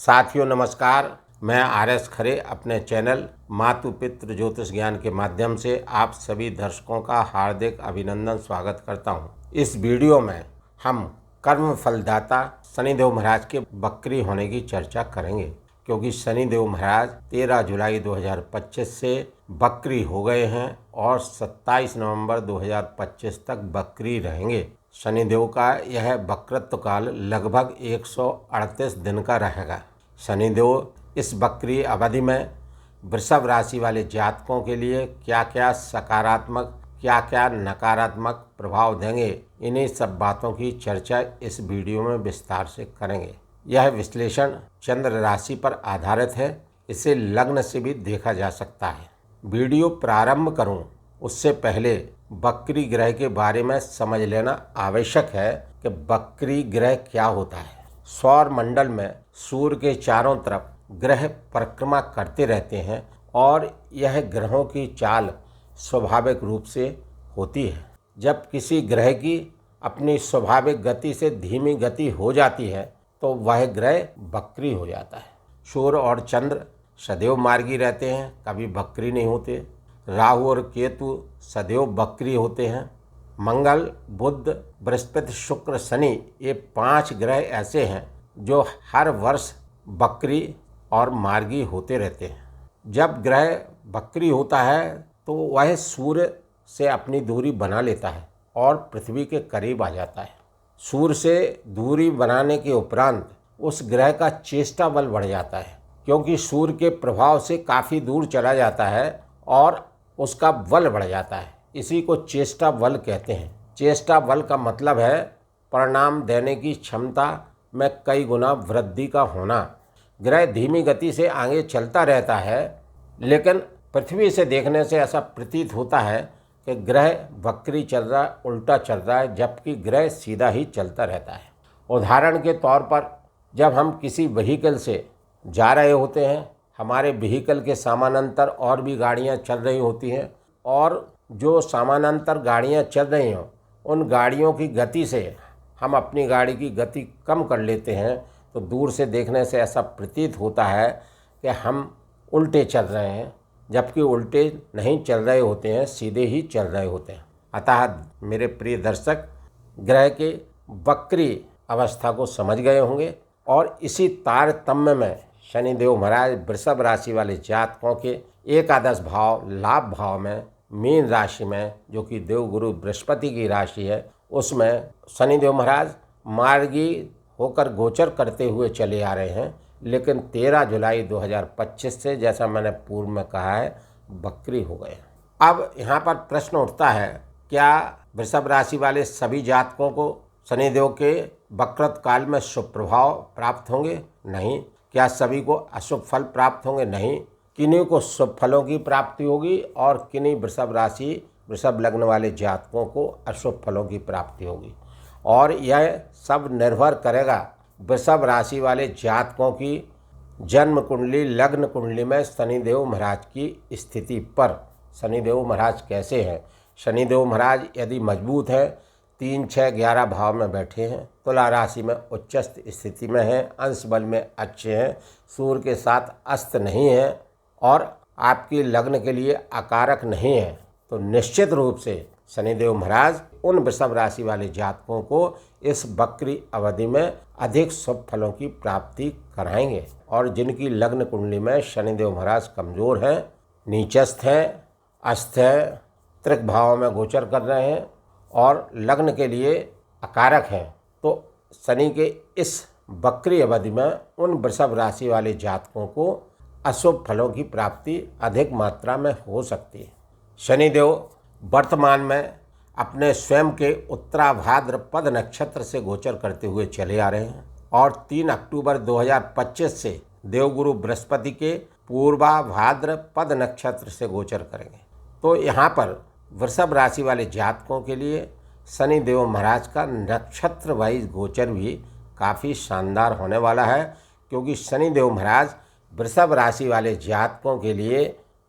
साथियों नमस्कार। मैं आर.एस. खरे अपने चैनल मातु पितृ ज्योतिष ज्ञान के माध्यम से आप सभी दर्शकों का हार्दिक अभिनंदन स्वागत करता हूं। इस वीडियो में हम कर्म फलदाता शनिदेव महाराज के बकरी होने की चर्चा करेंगे, क्योंकि शनिदेव महाराज 13 जुलाई 2025 से बकरी हो गए हैं और 27 नवंबर 2025 तक बकरी रहेंगे। शनिदेव का यह वक्रत्व काल लगभग 138 दिन का रहेगा। शनिदेव इस बकरी अवधि में वृषभ राशि वाले जातकों के लिए क्या क्या सकारात्मक क्या क्या नकारात्मक प्रभाव देंगे, इन्हीं सब बातों की चर्चा इस वीडियो में विस्तार से करेंगे। यह विश्लेषण चंद्र राशि पर आधारित है, इसे लग्न से भी देखा जा सकता है। वीडियो प्रारंभ करूं उससे पहले बकरी ग्रह के बारे में समझ लेना आवश्यक है कि बकरी ग्रह क्या होता है। सौर मंडल में सूर्य के चारों तरफ ग्रह परिक्रमा करते रहते हैं और यह ग्रहों की चाल स्वाभाविक रूप से होती है। जब किसी ग्रह की अपनी स्वाभाविक गति से धीमी गति हो जाती है तो वह ग्रह बकरी हो जाता है। सूर्य और चंद्र सदैव मार्गी रहते हैं, कभी बकरी नहीं होते। राहु और केतु सदैव बकरी होते हैं। मंगल, बुध, बृहस्पति, शुक्र, शनि, ये 5 ग्रह ऐसे हैं जो हर वर्ष बकरी और मार्गी होते रहते हैं। जब ग्रह बकरी होता है तो वह सूर्य से अपनी दूरी बना लेता है और पृथ्वी के करीब आ जाता है। सूर्य से दूरी बनाने के उपरांत उस ग्रह का चेष्टा बल बढ़ जाता है, क्योंकि सूर्य के प्रभाव से काफ़ी दूर चला जाता है और उसका बल बढ़ जाता है। इसी को चेष्टा बल कहते हैं। चेष्टा बल का मतलब है परिणाम देने की क्षमता में कई गुना वृद्धि का होना। ग्रह धीमी गति से आगे चलता रहता है, लेकिन पृथ्वी से देखने से ऐसा प्रतीत होता है कि ग्रह बकरी चल रहा है, उल्टा चल रहा है, जबकि ग्रह सीधा ही चलता रहता है। उदाहरण के तौर पर जब हम किसी व्हीकल से जा रहे होते हैं, हमारे व्हीकल के समानांतर और भी गाड़ियां चल रही होती हैं और जो समानांतर गाड़ियां चल रही हों उन गाड़ियों की गति से हम अपनी गाड़ी की गति कम कर लेते हैं, तो दूर से देखने से ऐसा प्रतीत होता है कि हम उल्टे चल रहे हैं, जबकि उल्टे नहीं चल रहे होते हैं, सीधे ही चल रहे होते हैं। अतः मेरे प्रिय दर्शक ग्रह के बकरी अवस्था को समझ गए होंगे और इसी तारतम्य में शनिदेव महाराज वृषभ राशि वाले जातकों के एकादश भाव लाभ भाव में मीन राशि में, जो कि देवगुरु बृहस्पति की राशि है, उसमें शनिदेव महाराज मार्गी होकर गोचर करते हुए चले आ रहे हैं। लेकिन 13 जुलाई 2025 से, जैसा मैंने पूर्व में कहा है, बकरी हो गए। अब यहाँ पर प्रश्न उठता है, क्या वृषभ राशि वाले सभी जातकों को शनिदेव के वक्रत्व काल में शुभ प्रभाव प्राप्त होंगे? नहीं। क्या सभी को अशुभ फल प्राप्त होंगे? नहीं। किन्हीं को शुभ फलों की प्राप्ति होगी और किन्हीं वृषभ राशि वृषभ लग्न वाले जातकों को अशुभ फलों की प्राप्ति होगी। और यह सब निर्भर करेगा वृषभ राशि वाले जातकों की जन्म कुंडली लग्न कुंडली में शनिदेव महाराज की स्थिति पर। शनिदेव महाराज कैसे हैं? शनिदेव महाराज यदि मजबूत हैं, 3, 6, 11 भाव में बैठे हैं, तुला राशि में उच्चस्थ स्थिति में हैं, अंश बल में अच्छे हैं, सूर्य के साथ अस्त नहीं है और आपकी लग्न के लिए अकारक नहीं है, तो निश्चित रूप से शनिदेव महाराज उन वृषभ राशि वाले जातकों को इस बकरी अवधि में अधिक शुभ फलों की प्राप्ति कराएंगे। और जिनकी लग्न कुंडली में शनिदेव महाराज कमजोर हैं, नीचस्थ हैं, अस्त हैं, त्रिक भाव में गोचर कर रहे हैं और लग्न के लिए अकारक हैं, तो शनि के इस बकरी अवधि में उन वृषभ राशि वाले जातकों को अशुभ फलों की प्राप्ति अधिक मात्रा में हो सकती है। शनिदेव वर्तमान में अपने स्वयं के उत्तराभाद्रपद नक्षत्र से गोचर करते हुए चले आ रहे हैं और 3 अक्टूबर 2025 से देवगुरु बृहस्पति के पूर्वाभाद्रपद नक्षत्र से गोचर करेंगे। तो यहाँ पर वृषभ राशि वाले जातकों के लिए शनिदेव महाराज का नक्षत्र वाइज गोचर भी काफ़ी शानदार होने वाला है, क्योंकि शनिदेव महाराज वृषभ राशि वाले जातकों के लिए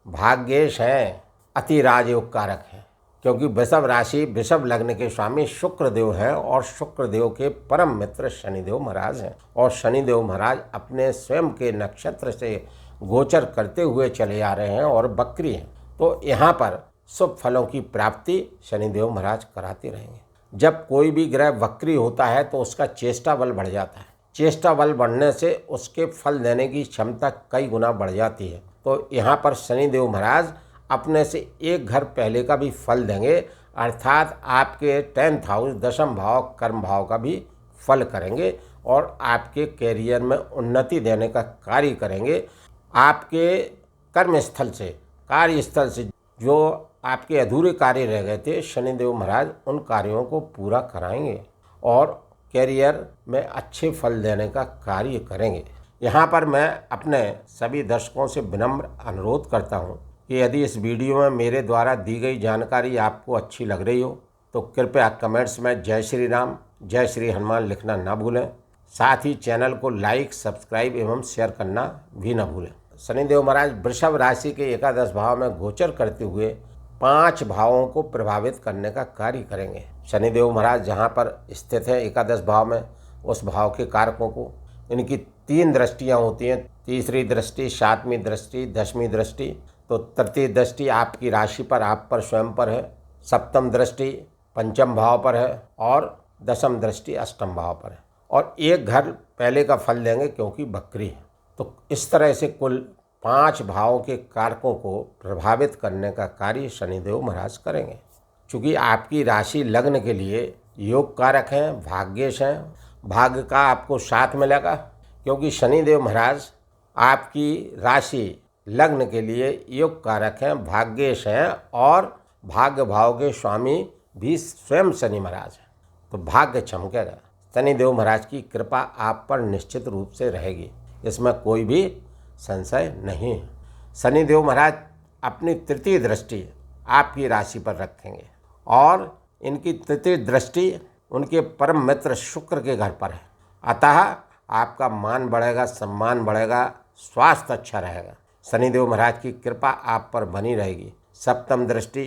भाग्येश हैं, अति राजयोग कारक हैं। क्योंकि वृषभ राशि वृषभ लग्न के स्वामी शुक्रदेव है और शुक्रदेव के परम मित्र शनिदेव महाराज हैं। और शनिदेव महाराज अपने स्वयं के नक्षत्र से गोचर करते हुए चले आ रहे हैं और वक्री हैं। तो यहाँ पर शुभ फलों की प्राप्ति शनिदेव महाराज कराते रहेंगे। जब कोई भी ग्रह वक्री होता है तो उसका चेष्टा बल बढ़ जाता है। चेष्टा बल बढ़ने से उसके फल देने की क्षमता कई गुना बढ़ जाती है। तो यहाँ पर शनिदेव महाराज अपने से एक घर पहले का भी फल देंगे, अर्थात आपके 10th हाउस दशम भाव कर्म भाव का भी फल करेंगे और आपके कैरियर में उन्नति देने का कार्य करेंगे। आपके कर्मस्थल से, कार्यस्थल से जो आपके अधूरे कार्य रह गए थे, शनिदेव महाराज उन कार्यों को पूरा कराएंगे और कैरियर में अच्छे फल देने का कार्य करेंगे। यहाँ पर मैं अपने सभी दर्शकों से विनम्र अनुरोध करता हूँ कि यदि इस वीडियो में मेरे द्वारा दी गई जानकारी आपको अच्छी लग रही हो तो कृपया कमेंट्स में जय श्री राम, जय श्री हनुमान लिखना ना भूलें। साथ ही चैनल को लाइक, सब्सक्राइब एवं शेयर करना भी ना भूलें। शनिदेव महाराज वृषभ राशि के एकादश भाव में गोचर करते हुए 5 भावों को प्रभावित करने का कार्य करेंगे। शनिदेव महाराज जहाँ पर स्थित है एकादश भाव में, उस भाव के कारकों को इनकी 3 दृष्टियाँ होती हैं। तीसरी दृष्टि, 7वीं दृष्टि, 10वीं दृष्टि। तो तृतीय दृष्टि आपकी राशि पर, आप पर स्वयं पर है। सप्तम दृष्टि पंचम भाव पर है और दशम दृष्टि अष्टम भाव पर है और एक घर पहले का फल देंगे क्योंकि बकरी है। तो इस तरह से कुल 5 भावों के कारकों को प्रभावित करने का कार्य शनिदेव महाराज करेंगे। चूँकि आपकी राशि लग्न के लिए योग कारक हैं, भाग्येश हैं, भाग्य का आपको साथ मिलेगा क्योंकि शनिदेव महाराज आपकी राशि लग्न के लिए योग कारक हैं, भाग्येश हैं और भाग्य भाव के स्वामी भी स्वयं शनि महाराज हैं। तो भाग्य चमकेगा। शनिदेव महाराज की कृपा आप पर निश्चित रूप से रहेगी, इसमें कोई भी संशय नहीं है। शनिदेव महाराज अपनी तृतीय दृष्टि आपकी राशि पर रखेंगे और इनकी तृतीय दृष्टि उनके परम मित्र शुक्र के घर पर है। अतः आपका मान बढ़ेगा, सम्मान बढ़ेगा, स्वास्थ्य अच्छा रहेगा। शनिदेव महाराज की कृपा आप पर बनी रहेगी। सप्तम दृष्टि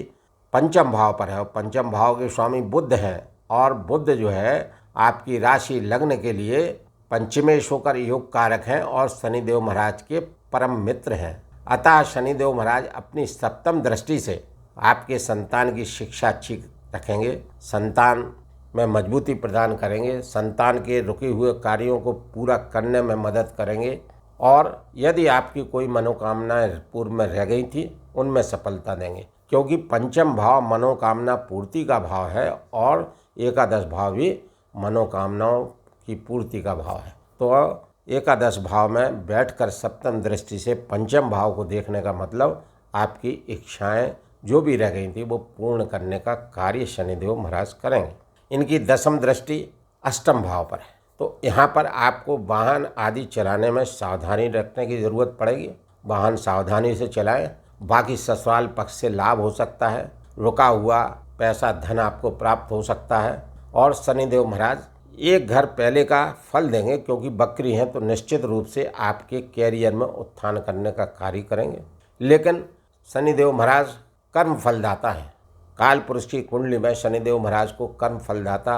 पंचम भाव पर है और पंचम भाव के स्वामी बुध हैं और बुध जो है आपकी राशि लग्न के लिए पंचमेश होकर योग कारक हैं और शनिदेव महाराज के परम मित्र हैं। अतः शनिदेव महाराज अपनी सप्तम दृष्टि से आपके संतान की शिक्षा अच्छी रखेंगे, संतान में मजबूती प्रदान करेंगे, संतान के रुके हुए कार्यों को पूरा करने में मदद करेंगे और यदि आपकी कोई मनोकामनाएं पूर्व में रह गई थी उनमें सफलता देंगे क्योंकि पंचम भाव मनोकामना पूर्ति का भाव है और एकादश भाव भी मनोकामनाओं की पूर्ति का भाव है। तो एकादश भाव में बैठकर सप्तम दृष्टि से पंचम भाव को देखने का मतलब आपकी इच्छाएं जो भी रह गई थी वो पूर्ण करने का कार्य शनिदेव महाराज करेंगे। इनकी दशम दृष्टि अष्टम भाव पर है। तो यहाँ पर आपको वाहन आदि चलाने में सावधानी रखने की ज़रूरत पड़ेगी। वाहन सावधानी से चलाएं। बाकी ससुराल पक्ष से लाभ हो सकता है, रुका हुआ पैसा धन आपको प्राप्त हो सकता है और शनिदेव महाराज एक घर पहले का फल देंगे क्योंकि बकरी हैं तो निश्चित रूप से आपके कैरियर में उत्थान करने का कार्य करेंगे। लेकिन शनिदेव महाराज कर्म फलदाता हैं। काल पुरुष की कुंडली में शनिदेव महाराज को कर्म फलदाता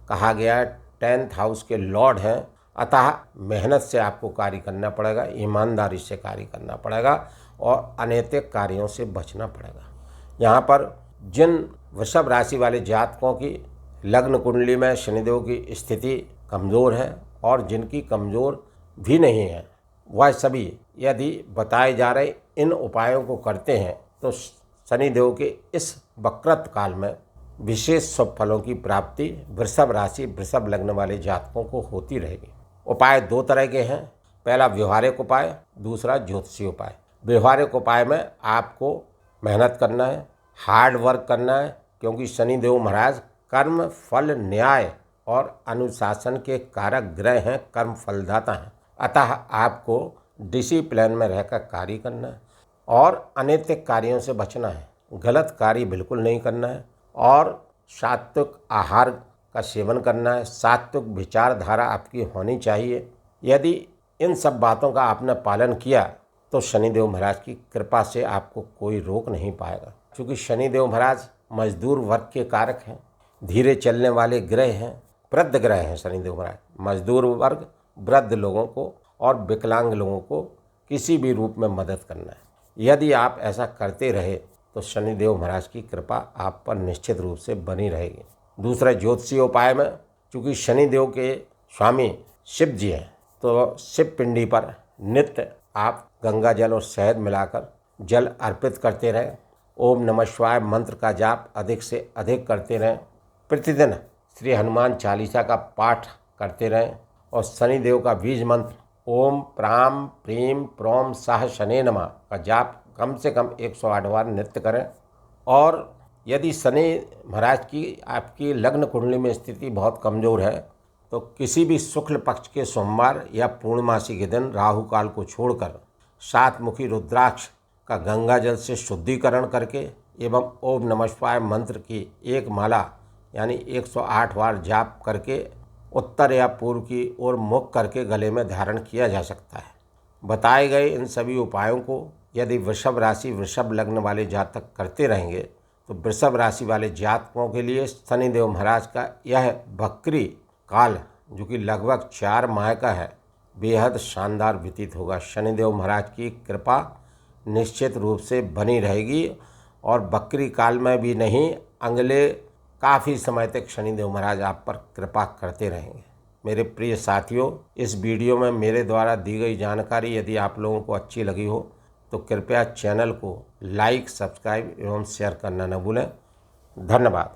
कहा गया है। 10th हाउस के लॉर्ड हैं, अतः मेहनत से आपको कार्य करना पड़ेगा, ईमानदारी से कार्य करना पड़ेगा और अनैतिक कार्यों से बचना पड़ेगा। यहाँ पर जिन वृषभ राशि वाले जातकों की लग्न कुंडली में शनिदेव की स्थिति कमज़ोर है और जिनकी कमज़ोर भी नहीं है, वह सभी यदि बताए जा रहे इन उपायों को करते हैं तो शनिदेव के इस वक्रत काल में विशेष शुभ फलों की प्राप्ति वृषभ राशि वृषभ लग्न वाले जातकों को होती रहेगी। उपाय 2 तरह के हैं। पहला व्यवहारिक उपाय, दूसरा ज्योतिषीय उपाय। व्यवहारिक उपाय में आपको मेहनत करना है, हार्ड वर्क करना है क्योंकि शनिदेव महाराज कर्म फल न्याय और अनुशासन के कारक ग्रह हैं, कर्म फलदाता हैं। अतः आपको डिसिप्लिन में रहकर कार्य करना है और अनैतिक कार्यों से बचना है, गलत कार्य बिल्कुल नहीं करना है और सात्विक आहार का सेवन करना है। सात्विक विचारधारा आपकी होनी चाहिए। यदि इन सब बातों का आपने पालन किया तो शनिदेव महाराज की कृपा से आपको कोई रोक नहीं पाएगा क्योंकि शनिदेव महाराज मजदूर वर्ग के कारक हैं, धीरे चलने वाले ग्रह हैं, वृद्ध ग्रह हैं शनिदेव महाराज। मजदूर वर्ग, वृद्ध लोगों को और विकलांग लोगों को किसी भी रूप में मदद करना है। यदि आप ऐसा करते रहे तो शनिदेव महाराज की कृपा आप पर निश्चित रूप से बनी रहेगी। दूसरा ज्योतिषीय उपाय में, चूँकि शनिदेव के स्वामी शिव जी हैं, तो शिव पिंडी पर नित्य आप गंगा जल और शहद मिलाकर जल अर्पित करते रहें। ओम नमः शिवाय मंत्र का जाप अधिक से अधिक करते रहें। प्रतिदिन श्री हनुमान चालीसा का पाठ करते रहें और शनिदेव का बीज मंत्र ओम प्राम प्रीम प्रोम साह शने नमः का जाप कम से कम 108 बार नित्य करें। और यदि शनि महाराज की आपकी लग्न कुंडली में स्थिति बहुत कमज़ोर है तो किसी भी शुक्ल पक्ष के सोमवार या पूर्णमासी के दिन राहु काल को छोड़कर 7 मुखी रुद्राक्ष का गंगा जल से शुद्धिकरण करके एवं ओम नमः शिवाय मंत्र की एक माला यानी 108 बार जाप करके उत्तर या पूर्व की ओर मुख करके गले में धारण किया जा सकता है। बताए गए इन सभी उपायों को यदि वृषभ राशि वृषभ लग्न वाले जातक करते रहेंगे तो वृषभ राशि वाले जातकों के लिए शनिदेव महाराज का यह बकरी काल, जो कि लगभग 4 माह का है, बेहद शानदार व्यतीत होगा। शनिदेव महाराज की कृपा निश्चित रूप से बनी रहेगी और बकरी काल में भी नहीं, अगले काफ़ी समय तक शनिदेव महाराज आप पर कृपा करते रहेंगे। मेरे प्रिय साथियों, इस वीडियो में मेरे द्वारा दी गई जानकारी यदि आप लोगों को अच्छी लगी हो तो कृपया चैनल को लाइक, सब्सक्राइब एवं शेयर करना न भूलें। धन्यवाद।